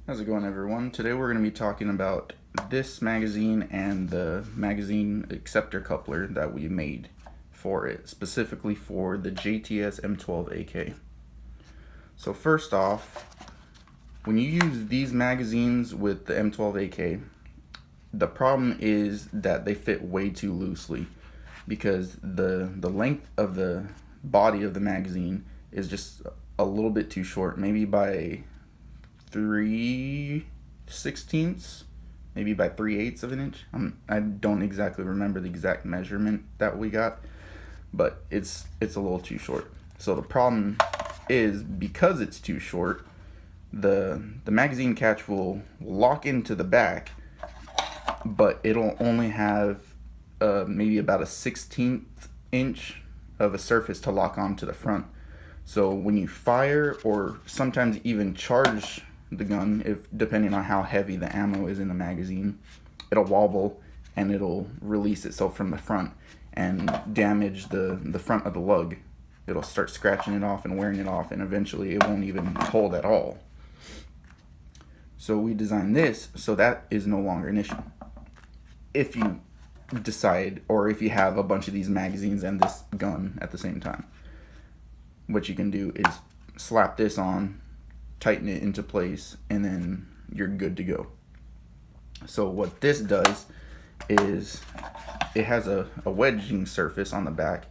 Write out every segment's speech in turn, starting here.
How's it going, everyone? Today we're going to be talking about this magazine and the magazine acceptor coupler that we made for it, specifically for the JTS M12AK. So first off, when you use these magazines with the M12AK, the problem is that they fit way too loosely because the length of the body of the magazine is just a little bit too short, maybe by 3/16, maybe by 3/8 of an inch. I don't exactly remember the exact measurement that we got, but it's a little too short. So the problem is, because it's too short, the magazine catch will lock into the back, but it'll only have maybe about a 1/16 inch of a surface to lock onto the front. So when you fire or sometimes even charge the gun, if depending on how heavy the ammo is in the magazine, it'll wobble and it'll release itself from the front and damage the front of the lug. It'll start scratching it off and wearing it off, and eventually it won't even hold at all. So we designed this so that is no longer an issue. If you decide, or if you have a bunch of these magazines and this gun at the same time, what you can do is slap this on, tighten it into place, and then you're good to go. So what this does is it has a wedging surface on the back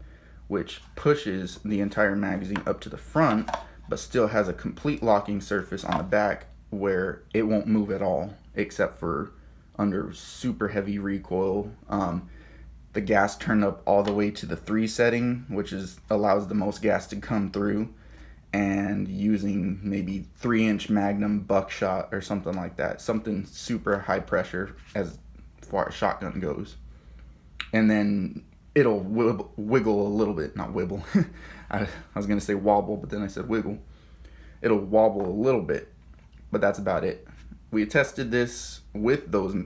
which pushes the entire magazine up to the front, but still has a complete locking surface on the back where it won't move at all except for under super heavy recoil. The gas turned up all the way to the 3 setting, which allows the most gas to come through, and using maybe 3-inch Magnum buckshot or something like that, something super high pressure as far as shotgun goes. And then it'll wiggle a little bit, not wibble. I was gonna say wobble, but then I said wiggle. It'll wobble a little bit, but that's about it. We tested this with those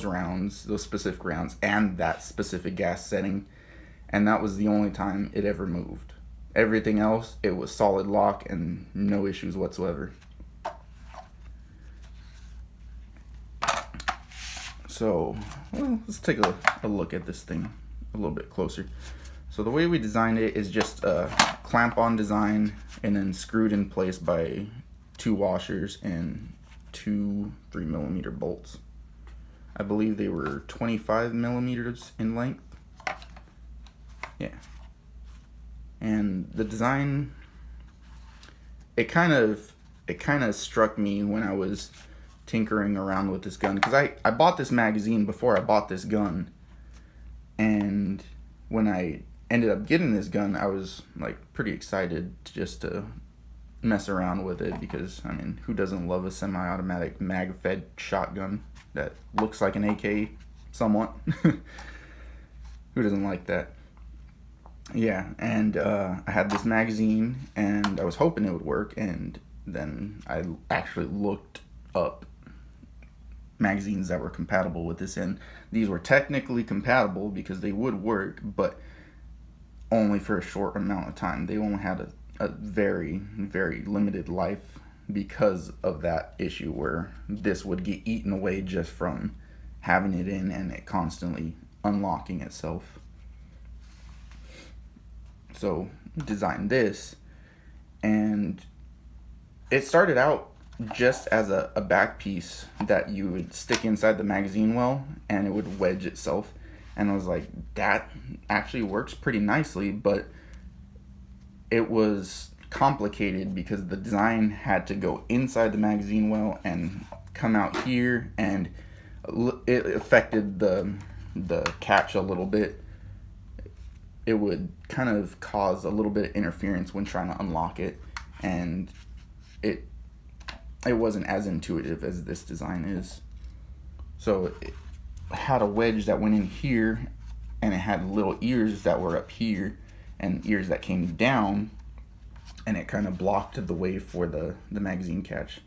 rounds, those specific rounds, and that specific gas setting, and that was the only time it ever moved. Everything else, it was solid lock and no issues whatsoever. So, well, let's take a look at this thing a little bit closer. So the way we designed it is just a clamp-on design and then screwed in place by 2 washers and 2 3mm bolts. I believe they were 25mm in length. Yeah. And the design, it kind of struck me when I was tinkering around with this gun, because I bought this magazine before I bought this gun, and when I ended up getting this gun, I was like pretty excited just to mess around with it, because I mean, who doesn't love a semi-automatic mag-fed shotgun that looks like an AK somewhat? Who doesn't like that? Yeah, and I had this magazine and I was hoping it would work, and then I actually looked up magazines that were compatible with this, and these were technically compatible because they would work, but only for a short amount of time. They only had a very, very limited life because of that issue where this would get eaten away just from having it in and it constantly unlocking itself. So designed this, and it started out just as a back piece that you would stick inside the magazine well and it would wedge itself, and I was like, that actually works pretty nicely, but it was complicated because the design had to go inside the magazine well and come out here, and it affected the catch a little bit. It would kind of cause a little bit of interference when trying to unlock it, and it wasn't as intuitive as this design is. So it had a wedge that went in here, and it had little ears that were up here and ears that came down, and it kind of blocked the way for the magazine catch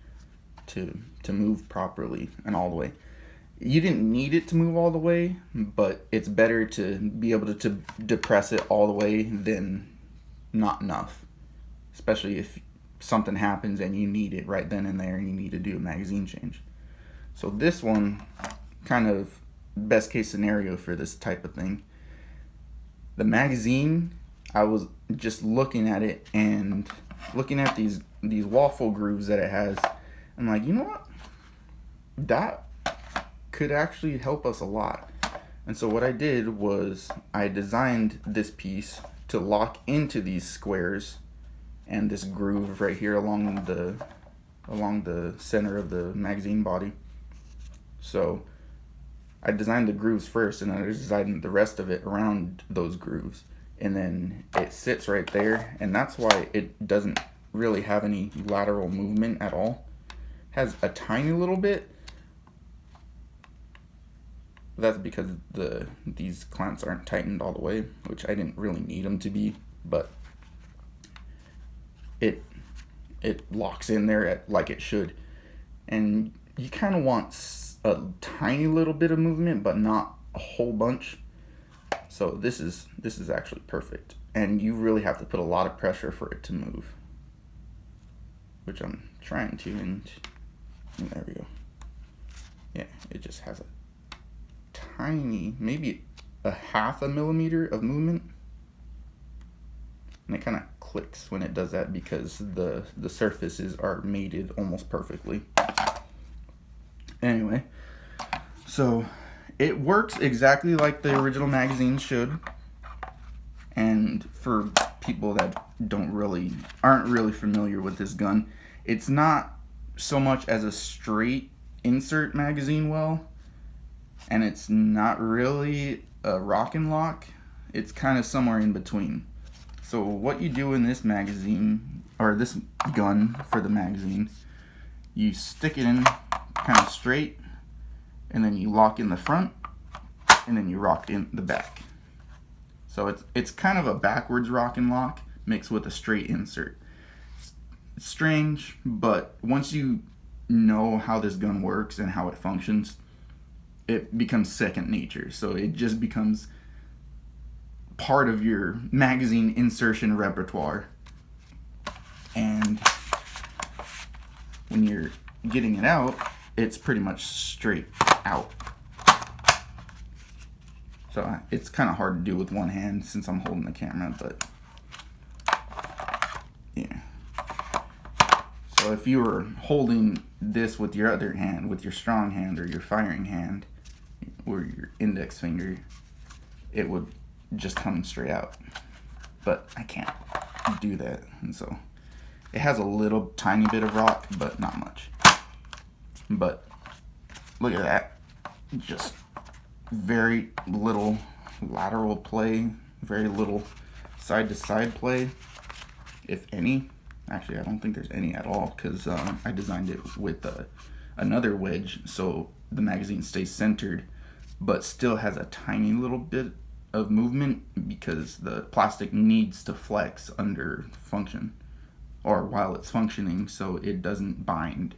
to move properly and all the way. You didn't need it to move all the way, but it's better to be able to depress it all the way than not enough, especially if something happens and you need it right then and there and you need to do a magazine change. So this one, kind of best case scenario for this type of thing. The magazine, I was just looking at it and looking at these waffle grooves that it has. I'm like, you know what? That could actually help us a lot. And so what I did was I designed this piece to lock into these squares and this groove right here along the center of the magazine body. So I designed the grooves first, and I designed the rest of it around those grooves, and then it sits right there, and that's why it doesn't really have any lateral movement at all. It has a tiny little bit. That's because these clamps aren't tightened all the way, which I didn't really need them to be, but it locks in there like it should. And you kind of want a tiny little bit of movement, but not a whole bunch. So this is actually perfect, and you really have to put a lot of pressure for it to move, which I'm trying to, and there we go. Yeah, it just has a tiny, maybe a 0.5 millimeter of movement, and it kind of clicks when it does that because the surfaces are mated almost perfectly. Anyway, so it works exactly like the original magazine should. And for people that aren't really familiar with this gun, it's not so much as a straight insert magazine well, and it's not really a rock and lock. It's kind of somewhere in between. So what you do in this magazine, or this gun for the magazine, you stick it in kind of straight, and then you lock in the front, and then you rock in the back. So it's kind of a backwards rock and lock mixed with a straight insert. It's strange, but once you know how this gun works and how it functions, it becomes second nature. So it just becomes part of your magazine insertion repertoire. And when you're getting it out, it's pretty much straight out. So it's kind of hard to do with one hand since I'm holding the camera, but yeah. So if you were holding this with your other hand, with your strong hand or your firing hand, or your index finger, it would just come straight out. But I can't do that, and so it has a little tiny bit of rock, but not much. But look at that, just very little lateral play, very little side to side play, if any. Actually, I don't think there's any at all, because I designed it with another wedge so the magazine stays centered but still has a tiny little bit of movement because the plastic needs to flex under function, or while it's functioning, so it doesn't bind.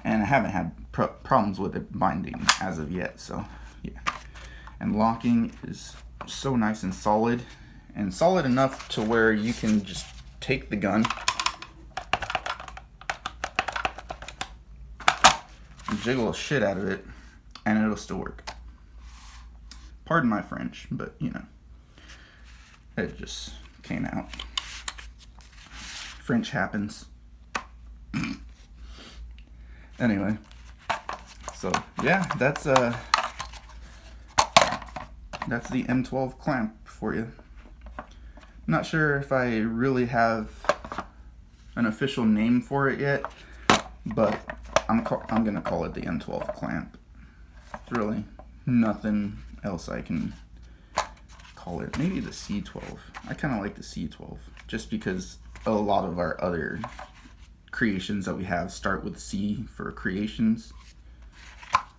And I haven't had problems with it binding as of yet, so yeah. And locking is so nice and solid enough to where you can just take the gun, jiggle the shit out of it, and it'll still work. Pardon my French, but you know, it just came out. French happens. Anyway, so yeah, that's the M12 clamp for you. I'm not sure if I really have an official name for it yet, but I'm gonna call it the M12 clamp. There's really nothing else I can call it. Maybe the C-12. I kind of like the C-12 just because a lot of our other creations that we have start with C for creations.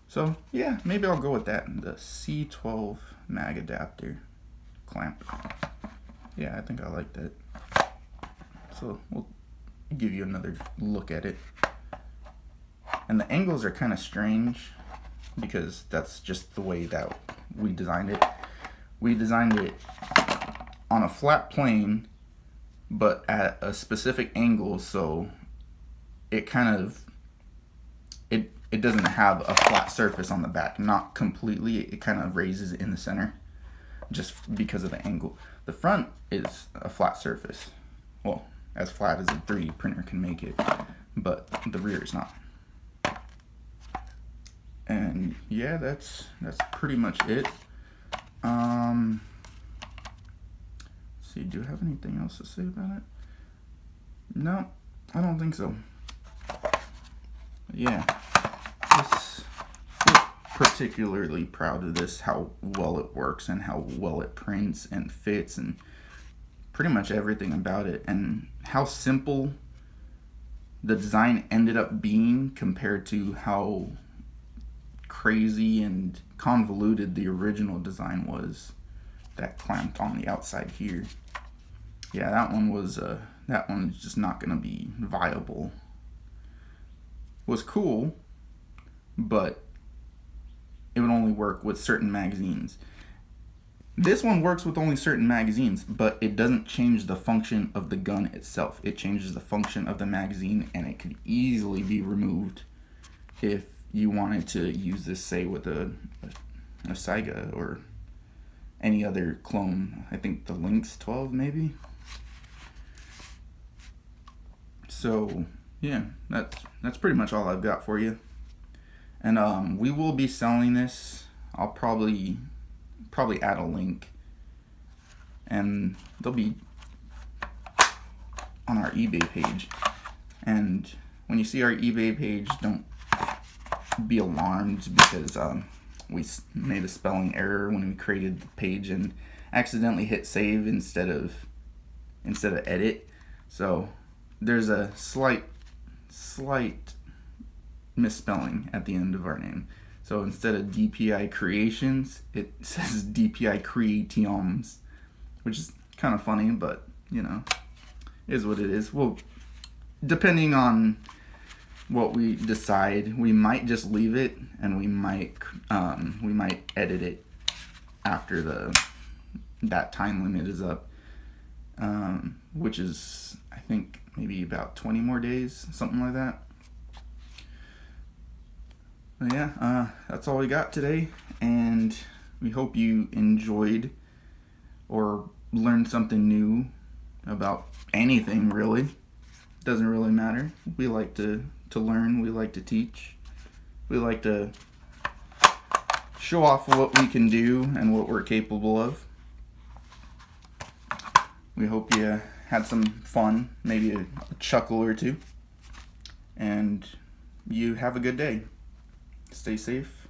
So yeah, maybe I'll go with that, the C-12 mag adapter clamp. Yeah, I think I like that. So we'll give you another look at it. And the angles are kind of strange because that's just the way that we designed it. We designed it on a flat plane but at a specific angle, so it kind of it doesn't have a flat surface on the back. Not completely, it kind of raises in the center just because of the angle. The front is a flat surface, well, as flat as a 3D printer can make it, but the rear is not. And yeah, that's pretty much it. Let's see, do I have anything else to say about it? No, I don't think so. Yeah, we're particularly proud of this, how well it works and how well it prints and fits and pretty much everything about it, and how simple the design ended up being compared to how crazy and convoluted the original design was that clamped on the outside here. Yeah, that one's just not gonna be viable. Was cool, but it would only work with certain magazines. This one works with only certain magazines, but it doesn't change the function of the gun itself. It changes the function of the magazine, and it could easily be removed if you wanted to use this, say, with a Saiga or any other clone. I think the Lynx 12 maybe. So yeah, that's pretty much all I've got for you. And we will be selling this. I'll probably add a link, and they'll be on our eBay page. And when you see our eBay page, don't be alarmed, because we made a spelling error when we created the page and accidentally hit save instead of edit. So there's a slight misspelling at the end of our name. So instead of DPI Creations, it says DPI Creations, which is kind of funny, but you know, is what it is. Well, depending on what we decide, we might just leave it, and we might edit it after that time limit is up, which is, I think, maybe about 20 more days, something like that. But yeah, that's all we got today, and we hope you enjoyed or learned something new about anything, really. Doesn't really matter. We like to learn, we like to teach, we like to show off what we can do and what we're capable of. We hope you had some fun, maybe a chuckle or two, and you have a good day. Stay safe.